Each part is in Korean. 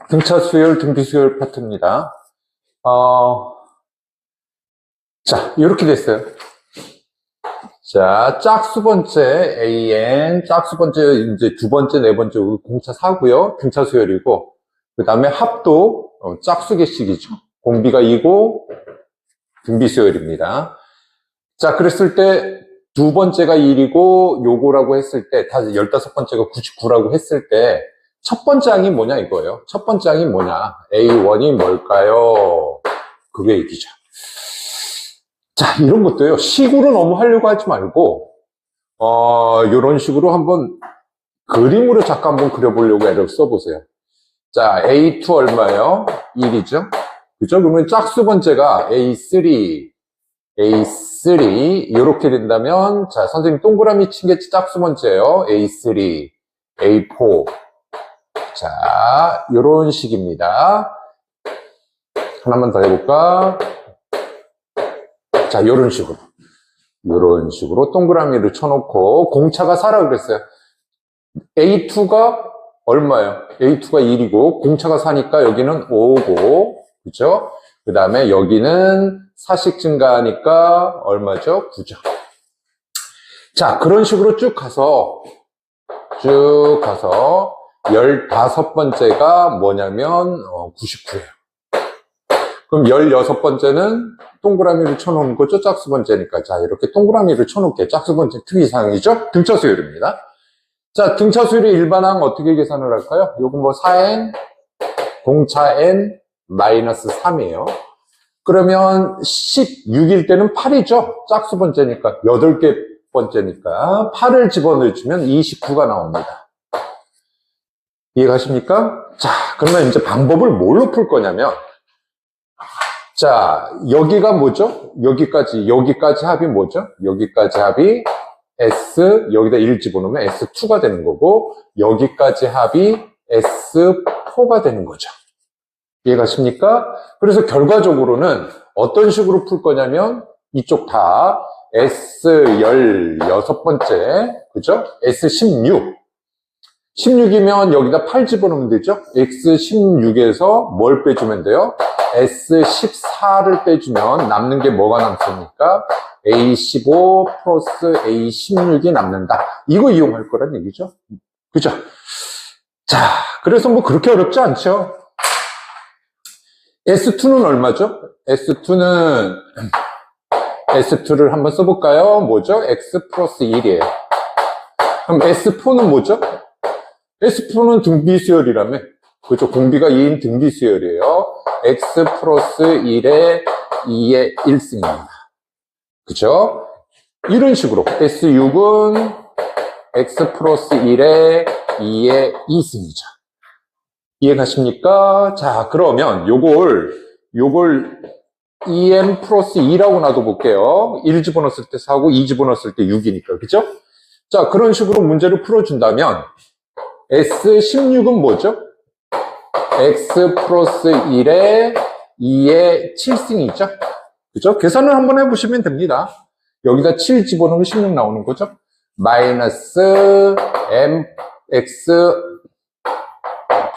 등차 수열, 등비 수열 파트입니다. 자, 이렇게 됐어요. 자, 짝수 번째 AN, 짝수 번째 이제 두 번째, 네 번째 공차 4고요. 등차 수열이고, 그 다음에 합도 짝수 개식이죠. 공비가 2고 등비 수열입니다. 자, 그랬을 때 두 번째가 1이고 요거라고 했을 때, 다 15번째가 99라고 했을 때 첫 번째 항이 뭐냐 이거예요. 첫 번째 항이 뭐냐? A1이 뭘까요? 그게 얘기죠. 자, 이런 것도요. 식으로 너무 하려고 하지 말고 이런 식으로 한번 그림으로 잠깐 한번 그려보려고 애를 써보세요. 자, A2 얼마예요? 1이죠? 그죠? 그러면 짝수 번째가 A3 이렇게 된다면, 자, 선생님 동그라미 친 게 짝수 번째예요. A3, A4. 자, 요런 식입니다. 하나만 더 해볼까? 자, 요런 식으로 동그라미를 쳐놓고, 공차가 4라고 그랬어요. A2가 얼마예요? A2가 1이고, 공차가 4니까 여기는 5고, 그죠? 그 다음에 여기는 4씩 증가하니까 얼마죠? 9죠. 자, 그런 식으로 쭉 가서 15번째가 뭐냐면 99예요. 그럼 16번째는 동그라미를 쳐놓은 거죠? 짝수 번째니까. 자, 이렇게 동그라미를 쳐놓게. 짝수 번째 특이사항이죠? 등차 수열입니다. 자, 등차 수열의 일반항 어떻게 계산을 할까요? 요거 뭐 4n, 공차 n, 마이너스 3이에요. 그러면 16일 때는 8이죠? 짝수 번째니까. 8개 번째니까. 8을 집어넣으면 29가 나옵니다. 이해가십니까? 자, 그러면 이제 방법을 뭘로 풀 거냐면, 자, 여기가 뭐죠? 여기까지 합이 뭐죠? 여기까지 합이 S, 여기다 1 집어넣으면 S2가 되는 거고, 여기까지 합이 S4가 되는 거죠. 이해가십니까? 그래서 결과적으로는 어떤 식으로 풀 거냐면, 이쪽 다 S16번째, 그죠? S16. 16이면 여기다 8 집어넣으면 되죠? X16에서 뭘 빼주면 돼요? S14를 빼주면 남는 게 뭐가 남습니까? A15 플러스 A16이 남는다. 이거 이용할 거란 얘기죠. 그죠? 자, 그래서 뭐 그렇게 어렵지 않죠? S2는 얼마죠? S2를 한번 써볼까요? 뭐죠? X 플러스 1이에요. 그럼 S4는 뭐죠? S4는 등비수열이라며. 그죠? 공비가 2인 등비수열이에요. X 플러스 1에 2의 1승입니다. 그죠? 이런 식으로. S6은 X 플러스 1에 2의 2승이죠. 이해가십니까? 자, 그러면 요걸 2m 플러스 2라고 놔둬볼게요. 1 집어넣었을 때 4고 2 집어넣었을 때 6이니까. 그죠? 자, 그런 식으로 문제를 풀어준다면 S16은 뭐죠? X 플러스 1에 2의 7승이죠? 그죠? 계산을 한번 해보시면 됩니다. 여기다 7 집어넣으면 16 나오는 거죠? 마이너스 mx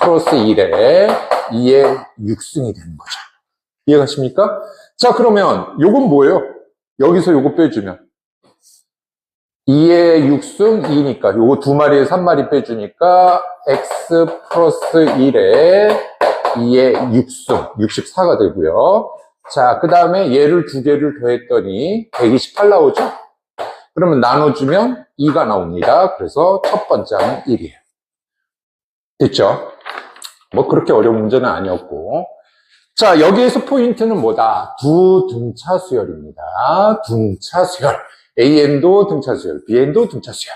플러스 1에 2의 6승이 되는 거죠. 이해가십니까? 자, 그러면 요건 뭐예요? 여기서 요거 빼주면 2의 6승 2니까 요거 2마리에 3마리 빼주니까 x 플러스 1에 2의 6승 64가 되고요. 자, 그 다음에 얘를 두 개를 더했더니 128 나오죠? 그러면 나눠주면 2가 나옵니다. 그래서 첫 번째 항은 1이에요. 됐죠? 뭐 그렇게 어려운 문제는 아니었고. 자, 여기에서 포인트는 뭐다? 두 등차 수열입니다. 등차 수열. AN도 등차 수열, BN도 등차 수열.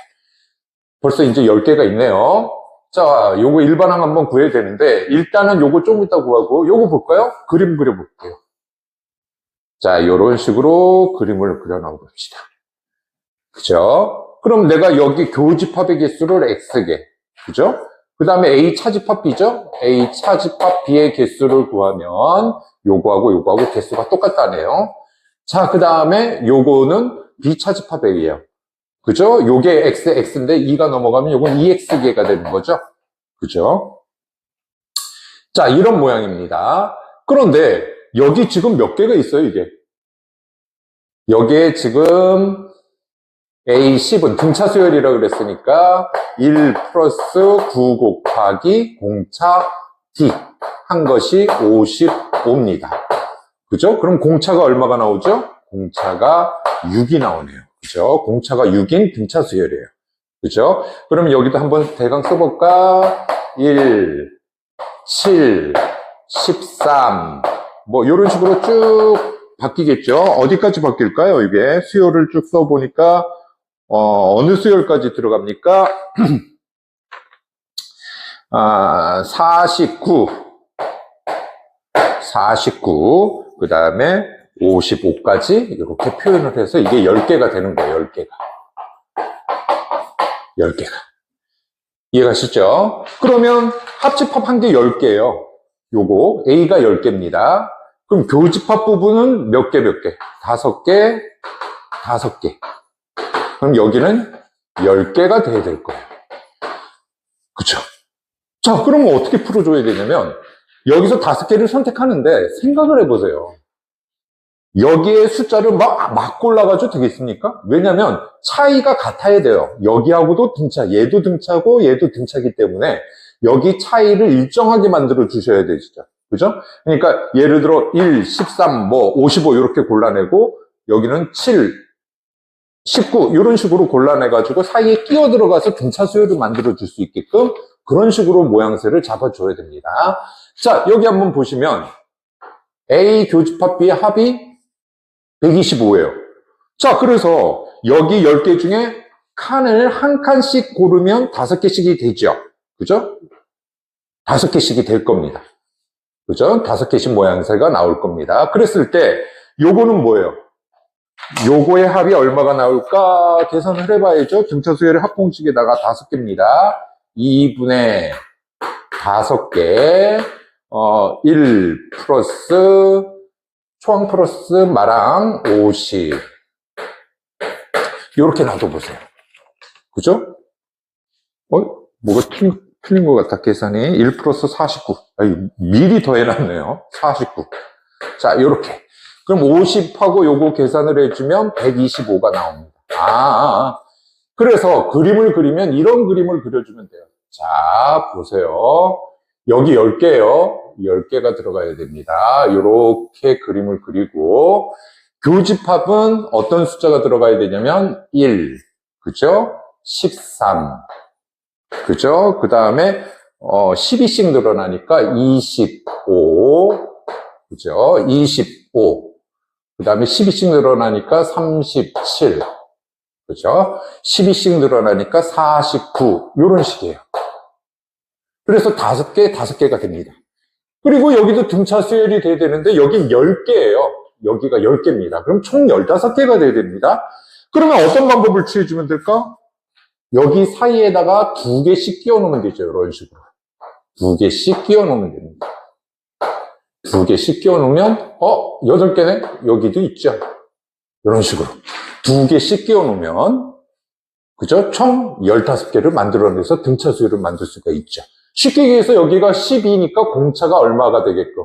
벌써 이제 10개가 있네요. 자, 요거 일반항 한번 구해야 되는데, 일단은 요거 좀 이따 구하고, 요거 볼까요? 그림 그려볼게요. 자, 요런 식으로 그림을 그려놔 봅시다. 그죠? 그럼 내가 여기 교집합의 개수를 X개. 그죠? 그 다음에 A 차집합 B죠? A 차집합 B의 개수를 구하면 요거하고 개수가 똑같다네요. 자, 그 다음에 요거는 B 차집합 A예요. 그죠? 요게 X인데 2가 넘어가면 요건 2X개가 되는 거죠. 그죠? 자, 이런 모양입니다. 그런데 여기 지금 몇 개가 있어요, 이게? 여기에 지금 A10은 등차 수열이라고 그랬으니까 1 플러스 9 곱하기 공차 D 한 것이 55입니다. 그죠? 그럼 공차가 얼마가 나오죠? 공차가 6이 나오네요. 그죠? 공차가 6인 등차 수열이에요. 그죠? 그럼 여기도 한번 대강 써볼까? 1, 7, 13, 뭐, 이런 식으로 쭉 바뀌겠죠? 어디까지 바뀔까요? 이게 수열을 쭉 써보니까, 어느 수열까지 들어갑니까? 49, 그 다음에 55까지 이렇게 표현을 해서 이게 10개가 되는 거예요, 10개가. 10개가. 이해가시죠? 그러면 합집합 한 개 10개예요. 요거 A가 10개입니다. 그럼 교집합 부분은 몇 개? 5개, 5개. 그럼 여기는 10개가 돼야 될 거예요. 그쵸? 자, 그러면 어떻게 풀어줘야 되냐면 여기서 5개를 선택하는데 생각을 해보세요. 여기에 숫자를 막 골라가지고 되겠습니까? 왜냐면 차이가 같아야 돼요. 여기하고도 등차, 얘도 등차고 얘도 등차기 때문에 여기 차이를 일정하게 만들어 주셔야 되죠. 그죠? 그러니까 예를 들어 1, 13, 뭐 55 이렇게 골라내고 여기는 7, 19 이런 식으로 골라내가지고 사이에 끼어 들어가서 등차 수열을 만들어 줄 수 있게끔 그런 식으로 모양새를 잡아줘야 됩니다. 자, 여기 한번 보시면 A 교집합 B의 합이 125예요. 자, 그래서 여기 10개 중에 칸을 한 칸씩 고르면 5개씩이 되죠. 그죠? 5개씩이 될 겁니다. 그죠? 5개씩 모양새가 나올 겁니다. 그랬을 때 요거는 뭐예요? 요거의 합이 얼마가 나올까 계산을 해봐야죠. 등차 수열의 합공식에다가 5개입니다. 2분의 5개, 1 플러스 초항 플러스 마랑 50. 이렇게 놔둬보세요. 그죠? 뭐가 틀린 것 같아, 계산이. 1 플러스 49. 미리 더해놨네요. 49. 자, 요렇게. 그럼 50하고 요거 계산을 해주면 125가 나옵니다. 그래서 그림을 그리면 이런 그림을 그려주면 돼요. 자, 보세요. 여기 10개예요. 10개가 들어가야 됩니다. 이렇게 그림을 그리고 교집합은 어떤 숫자가 들어가야 되냐면 1, 그죠? 13, 그죠? 그 다음에 12씩 늘어나니까 25, 그죠? 25, 그 다음에 12씩 늘어나니까 37, 그죠? 12씩 늘어나니까 49 이런 식이에요. 그래서 5개가 됩니다. 그리고 여기도 등차 수열이 돼야 되는데 여긴 10개예요. 여기가 10개입니다. 그럼 총 15개가 돼야 됩니다. 그러면 어떤 방법을 취해주면 될까? 여기 사이에다가 2개씩 끼워 놓으면 되죠. 이런 식으로. 2개씩 끼워 놓으면 됩니다. 2개씩 끼워 놓으면 8개네? 여기도 있죠. 이런 식으로. 2개씩 끼워 놓으면 그죠? 총 15개를 만들어내서 등차 수열을 만들 수가 있죠. 쉽게 얘기해서 여기가 12니까 공차가 얼마가 되게끔?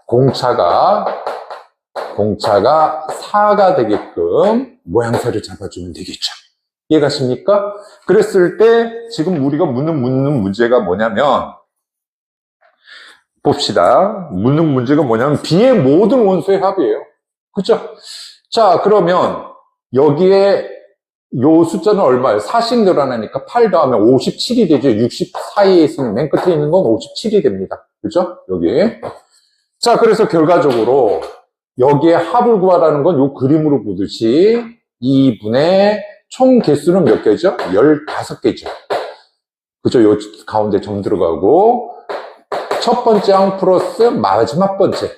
공차가 4가 되게끔 모양새를 잡아주면 되겠죠. 이해가십니까? 그랬을 때 지금 우리가 묻는 문제가 뭐냐면 봅시다. 묻는 문제가 뭐냐면 B의 모든 원소의 합이에요. 그죠? 자, 그러면 여기에 요 숫자는 얼마예요? 4씩 늘어나니까 8 더하면 57이 되죠. 60 사이에 있으면 맨 끝에 있는 건 57이 됩니다. 그죠? 여기. 자, 그래서 결과적으로 여기에 합을 구하라는 건 요 그림으로 보듯이 2분의 총 개수는 몇 개죠? 15개죠. 그죠? 요 가운데 점 들어가고 첫 번째 항 플러스 마지막 번째.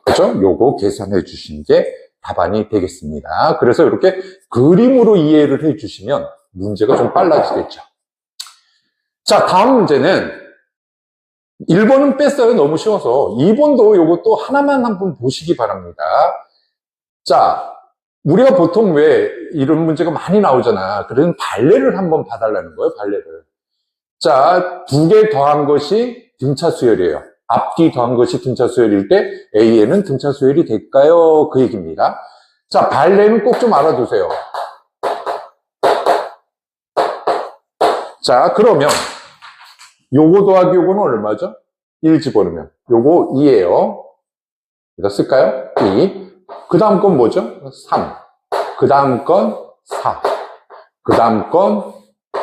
그죠? 요거 계산해 주신 게 답안이 되겠습니다. 그래서 이렇게 그림으로 이해를 해주시면 문제가 좀 빨라지겠죠. 자, 다음 문제는 1번은 뺐어요. 너무 쉬워서. 2번도 이것도 하나만 한번 보시기 바랍니다. 자, 우리가 보통 왜 이런 문제가 많이 나오잖아. 그런 발레를 한번 봐달라는 거예요. 발레를. 자, 2개 더한 것이 등차 수열이에요. 앞뒤 더한 것이 등차 수열일 때 AN은 등차 수열이 될까요? 그 얘기입니다. 자, 발레는 꼭 좀 알아두세요. 자, 그러면 요거 더하기 요거는 얼마죠? 1 집어넣으면 요거 2예요. 여기다 쓸까요? 2. 그 다음 건 뭐죠? 3. 그 다음 건 4. 그 다음 건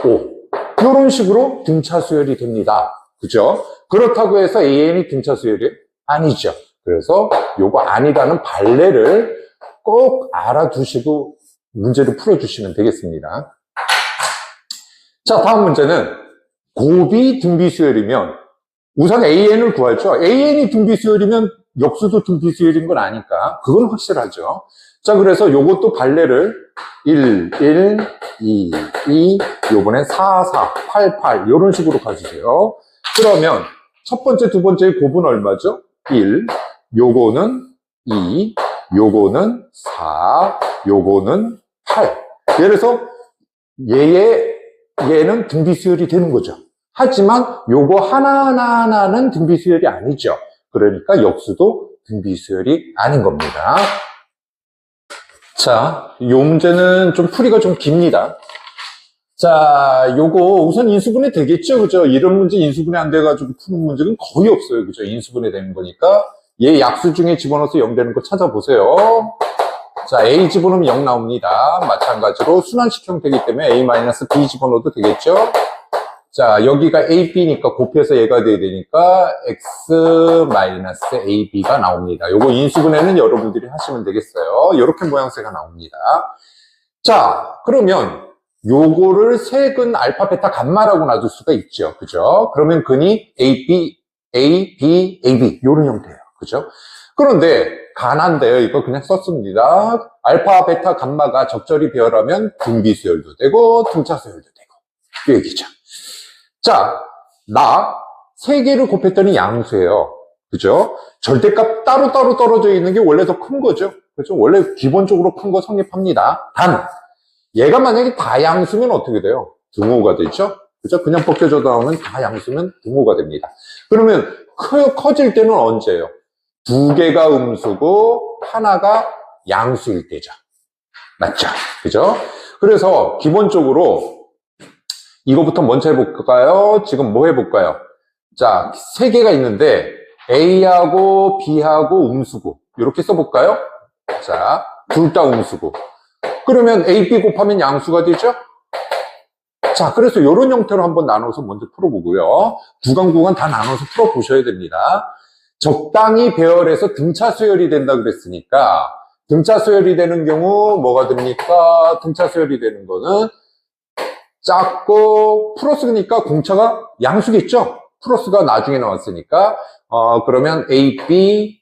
5. 이런 식으로 등차 수열이 됩니다. 그죠? 그렇다고 해서 AN이 등차 수열이 아니죠. 그래서 요거 아니라는 발레를 꼭 알아두시고 문제를 풀어주시면 되겠습니다. 자, 다음 문제는 곱이 등비수열이면 우선 AN을 구하죠. AN이 등비수열이면 역수도 등비수열인 건 아니까 그건 확실하죠. 자, 그래서 요것도 발레를 1, 1, 2, 2, 요번엔 4, 4, 8, 8 이런 식으로 가주세요. 그러면 첫 번째, 두 번째의 곱은 얼마죠? 1, 요거는 2, 요거는 4, 요거는 8. 예를 들어서 얘는 등비수열이 되는 거죠. 하지만 요거 하나하나는 등비수열이 아니죠. 그러니까 역수도 등비수열이 아닌 겁니다. 자, 요 문제는 좀 풀이가 좀 깁니다. 자, 요거 우선 인수분해 되겠죠? 그죠? 이런 문제 인수분해 안 돼가지고 푸는 문제는 거의 없어요. 그죠? 인수분해 되는 거니까 얘 약수 중에 집어넣어서 0 되는 거 찾아보세요. 자, A 집어넣으면 0 나옵니다. 마찬가지로 순환식 형태이기 때문에 A-B 집어넣어도 되겠죠? 자, 여기가 AB니까 곱해서 얘가 돼야 되니까 X-AB가 나옵니다. 요거 인수분해는 여러분들이 하시면 되겠어요. 이렇게 모양새가 나옵니다. 자, 그러면 요거를 색은 알파, 베타, 감마라고 놔둘 수가 있죠. 그죠? 그러면 근이 AB, AB, AB 요런 형태예요. 그죠? 그런데 가난데요. 이거 그냥 썼습니다. 알파, 베타, 감마가 적절히 배열하면 등비수열도 되고 등차수열도 되고 이 얘기죠. 자, 나 3개를 곱했더니 양수예요. 그죠? 절대값 따로따로 떨어져 있는 게 원래 더 큰 거죠. 그죠? 원래 기본적으로 큰 거 성립합니다. 단, 얘가 만약에 다 양수면 어떻게 돼요? 등호가 되죠? 그죠? 그냥 벗겨져 나오면 다 양수면 등호가 됩니다. 그러면 커질 때는 언제예요? 2개가 음수고 하나가 양수일 때죠. 맞죠? 그죠? 그래서 기본적으로 이거부터 먼저 해볼까요? 지금 뭐 해볼까요? 자, 3개가 있는데 A하고 B하고 음수고 이렇게 써볼까요? 자, 둘 다 음수고 그러면 A, B 곱하면 양수가 되죠? 자, 그래서 이런 형태로 한번 나눠서 먼저 풀어보고요. 구간 다 나눠서 풀어보셔야 됩니다. 적당히 배열해서 등차 수열이 된다 그랬으니까 등차 수열이 되는 경우 뭐가 됩니까? 등차 수열이 되는 거는 작고 플러스니까 공차가 양수겠죠? 플러스가 나중에 나왔으니까 그러면 AB,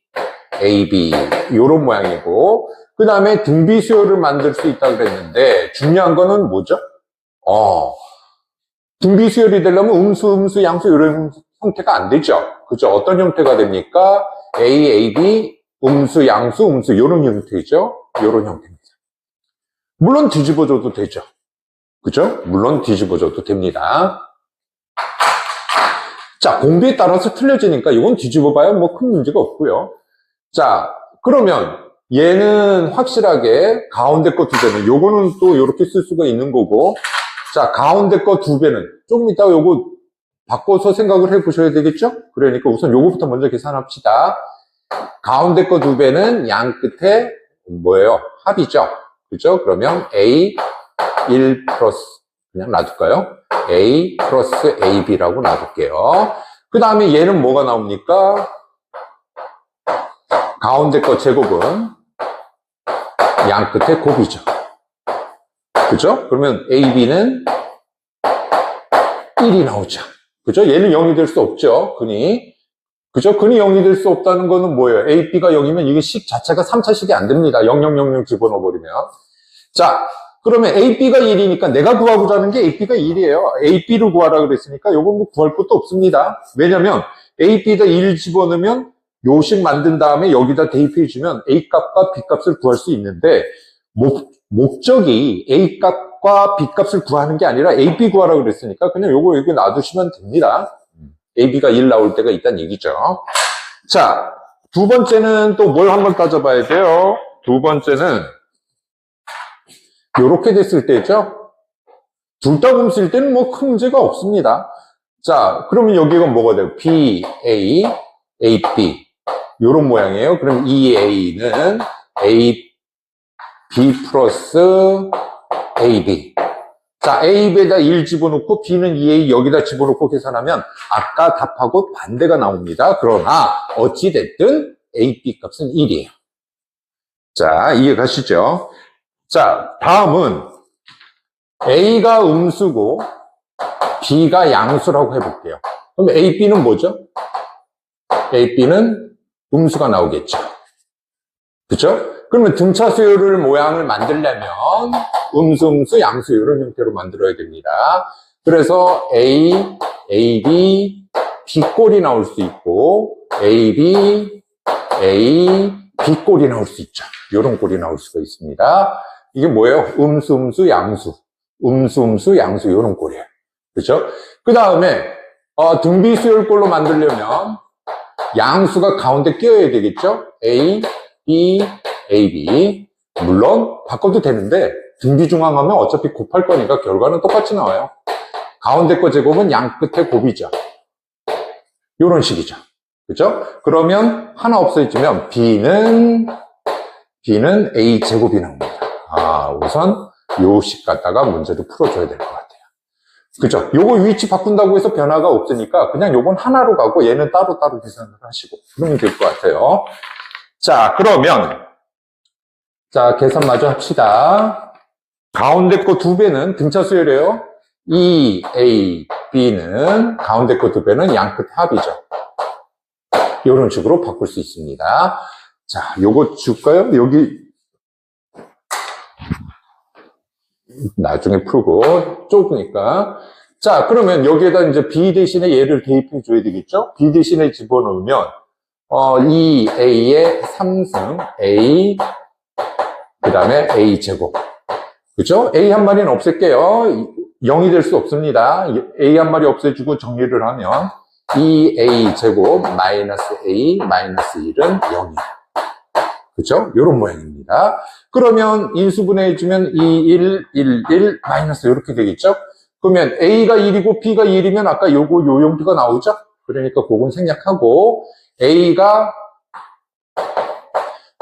AB 이런 모양이고 그 다음에 등비수열을 만들 수 있다고 그랬는데 중요한 거는 뭐죠? 등비수열이 되려면 음수, 양수 이런 형태가 안 되죠? 그죠? 어떤 형태가 됩니까? A, AB, 음수, 양수, 음수 이런 형태죠? 이런 형태입니다. 물론 뒤집어줘도 되죠. 그죠? 물론 뒤집어줘도 됩니다. 자, 공비에 따라서 틀려지니까 이건 뒤집어봐야 뭐 큰 문제가 없고요. 자, 그러면 얘는 확실하게 가운데 거 2배는 요거는 또 이렇게 쓸 수가 있는 거고 자, 가운데 거 2배는 조금 이따가 요거 바꿔서 생각을 해 보셔야 되겠죠? 그러니까 우선 요거부터 먼저 계산합시다. 가운데 거 2배는 양 끝에 뭐예요? 합이죠. 그죠? 그러면 A 1 플러스 그냥 놔둘까요? A 플러스 AB라고 놔둘게요. 그 다음에 얘는 뭐가 나옵니까? 가운데 거 제곱은 양 끝에 곱이죠. 그죠? 그러면 AB는 1이 나오죠. 그죠? 얘는 0이 될 수 없죠. 근이. 그죠? 근이 0이 될 수 없다는 거는 뭐예요? AB가 0이면 이게 식 자체가 3차식이 안 됩니다. 0000 집어넣어버리면. 자, 그러면 AB가 1이니까 내가 구하고자 하는 게 AB가 1이에요. AB를 구하라 그랬으니까 요건 뭐 구할 것도 없습니다. 왜냐면 AB에다 1 집어넣으면 요식 만든 다음에 여기다 대입해주면 A값과 B값을 구할 수 있는데 목적이 A값과 B값을 구하는 게 아니라 AB 구하라 그랬으니까 그냥 요거 여기 놔두시면 됩니다. AB가 1 나올 때가 있다는 얘기죠. 자, 두 번째는 또 뭘 한번 따져봐야 돼요. 두 번째는 이렇게 됐을 때죠. 둘 다 음수일 때는 뭐 큰 문제가 없습니다. 자, 그러면 여기가 뭐가 돼요? B, A, A, B. 요런 모양이에요. 그럼 이 A는 A, B 플러스 A, B. 자, A에다 1 집어넣고 B는 2A 여기다 집어넣고 계산하면 아까 답하고 반대가 나옵니다. 그러나 어찌됐든 A, B 값은 1이에요. 자, 이해 가시죠? 자, 다음은 A가 음수고 B가 양수라고 해볼게요. 그럼 A, B는 뭐죠? A, B는 음수가 나오겠죠. 그쵸? 그러면 등차 수열을 모양을 만들려면 음수, 양수 이런 형태로 만들어야 됩니다. 그래서 A, AB, B꼴이 나올 수 있고 AB, A, B꼴이 나올 수 있죠. 이런 꼴이 나올 수가 있습니다. 이게 뭐예요? 음수, 양수. 음수, 양수 이런 꼴이에요. 그렇죠? 그 다음에 등비수열꼴로 만들려면 양수가 가운데 끼어야 되겠죠? A, B, AB. 물론 바꿔도 되는데 등비중앙하면 어차피 곱할 거니까 결과는 똑같이 나와요. 가운데 거 제곱은 양 끝에 곱이죠. 이런 식이죠. 그죠? 그러면 하나 없어지면 B는 A 제곱이 나옵니다. 우선 요 식 갖다가 문제도 풀어줘야 될 것 같아요. 그죠? 요거 위치 바꾼다고 해서 변화가 없으니까 그냥 요건 하나로 가고 얘는 따로따로 계산을 하시고 그러면 될 것 같아요. 자, 그러면 자, 계산 마저 합시다. 가운데 거 2배는 등차 수열이에요. E, A, B는 가운데 거 2배는 양 끝 합이죠. 이런 식으로 바꿀 수 있습니다. 자, 요거 줄까요? 여기 나중에 풀고 좁으니까. 자, 그러면 여기에다 이제 B 대신에 얘를 대입해 줘야 되겠죠? B 대신에 집어넣으면 2A의 3승 A 그 다음에 A 제곱. 그죠? A 한 마리는 없앨게요. 0이 될 수 없습니다. A 한 마리 없애주고 정리를 하면 2A 제곱 마이너스 A 마이너스 1은 0이에요. 그죠? 요런 모양입니다. 그러면 인수분해해주면 2, 1, 1, 1 마이너스 이렇게 되겠죠? 그러면 A가 1이고 B가 1이면 아까 요 형태가 나오죠? 그러니까 그건 생략하고 A가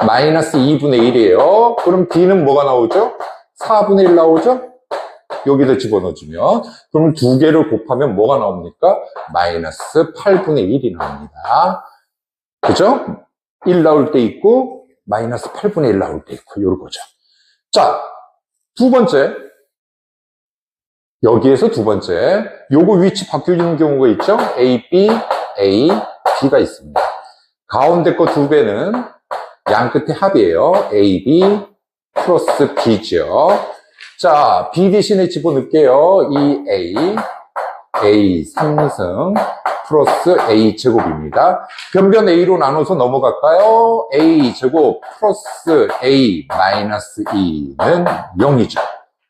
마이너스 2분의 1이에요. 그럼 B는 뭐가 나오죠? 4분의 1 나오죠? 여기다 집어넣어주면 그럼 두 개를 곱하면 뭐가 나옵니까? 마이너스 8분의 1이 나옵니다. 그죠? 1 나올 때 있고 마이너스 8분의 1 나올 때 있고 요런 거죠. 자, 두 번째 여기에서 두 번째 요거 위치 바뀌는 경우가 있죠? A, B, A, B가 있습니다. 가운데 거 2배는 양 끝에 합이에요. A, B 플러스 B죠. 자, B 대신에 집어넣을게요. 이 A 3승 플러스 A 제곱입니다. 변변 A로 나눠서 넘어갈까요? A 제곱 플러스 A 마이너스 2는 0이죠.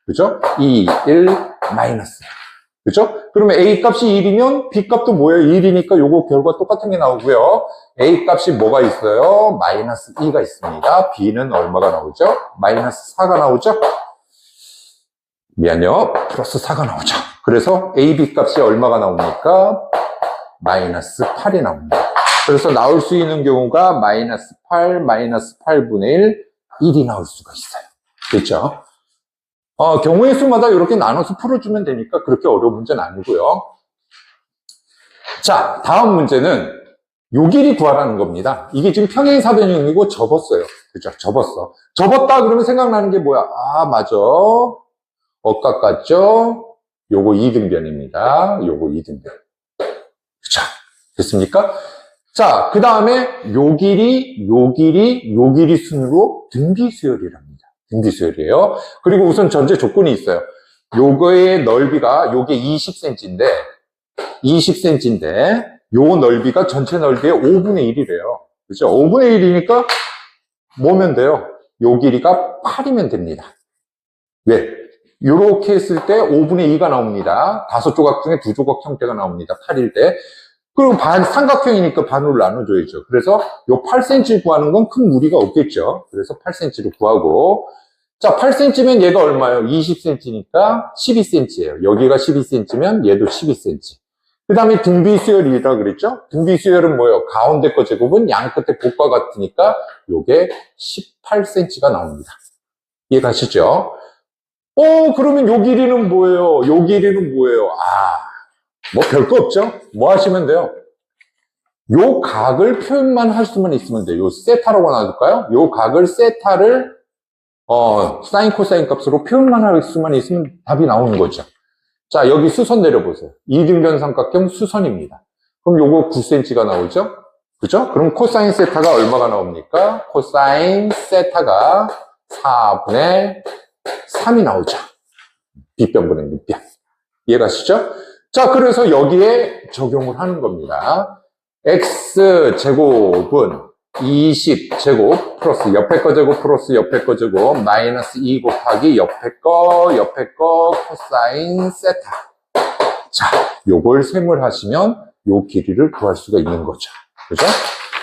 그죠? 2, 1 마이너스. 그죠? 그러면 A 값이 1이면 B 값도 뭐예요? 1이니까 요거 결과 똑같은 게 나오고요. A 값이 뭐가 있어요? 마이너스 2가 있습니다. B는 얼마가 나오죠? 마이너스 4가 나오죠? 미안요. 플러스 4가 나오죠. 그래서 A, B 값이 얼마가 나옵니까? 마이너스 8이 나옵니다. 그래서 나올 수 있는 경우가 마이너스 8, 마이너스 8분의 1, 1이 나올 수가 있어요. 그렇죠? 경우의 수마다 이렇게 나눠서 풀어주면 되니까 그렇게 어려운 문제는 아니고요. 자, 다음 문제는 요 길이 구하라는 겁니다. 이게 지금 평행사변형이고 접었어요. 그죠? 접었어. 접었다 그러면 생각나는 게 뭐야? 맞아. 억각 같죠? 요거 2등변입니다. 요거 2등변. 그쵸? 됐습니까? 자, 그 다음에 요 길이 순으로 등비수열이랍니다. 등비수열이에요. 그리고 우선 전제 조건이 있어요. 요거의 넓이가, 요게 20cm인데, 요 넓이가 전체 넓이의 5분의 1이래요. 그죠? 5분의 1이니까 뭐면 돼요? 요 길이가 8이면 됩니다. 왜? 요렇게 했을 때 5분의 2가 나옵니다. 5조각 중에 2조각 형태가 나옵니다. 8일 때. 그리고 삼각형이니까 반으로 나눠줘야죠. 그래서 요 8cm 구하는 건 큰 무리가 없겠죠. 그래서 8cm로 구하고, 자, 8cm면 얘가 얼마예요? 20cm니까 12cm예요. 여기가 12cm면 얘도 12cm. 그 다음에 등비수열이라 그랬죠? 등비수열은 뭐예요? 가운데 거 제곱은 양 끝에 곱과 같으니까 요게 18cm가 나옵니다. 이해가시죠? 그러면 요 길이는 뭐예요? 요 길이는 뭐예요? 뭐 별거 없죠? 뭐 하시면 돼요? 요 각을 표현만 할 수만 있으면 돼요. 요 세타라고 놔둘까요? 요 각을 세타를 사인 코사인 값으로 표현만 할 수만 있으면 답이 나오는 거죠. 자, 여기 수선 내려보세요. 이등변 삼각형 수선입니다. 그럼 요거 9cm가 나오죠? 그죠? 그럼 코사인 세타가 얼마가 나옵니까? 코사인 세타가 4분의 3이 나오죠. 빗변분의 밑변. 이해가시죠? 자, 그래서 여기에 적용을 하는 겁니다. x제곱은 20제곱 플러스 옆에 거 제곱 플러스 옆에 거 제곱 마이너스 2 곱하기 옆에 거 코사인 세타. 자, 요걸 셈을하시면 요 길이를 구할 수가 있는 거죠. 그죠?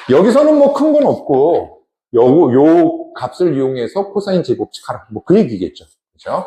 여기서는 뭐 큰 건 없고 요 값을 이용해서 코사인 제곱칙 하라. 뭐 그 얘기겠죠. 그죠?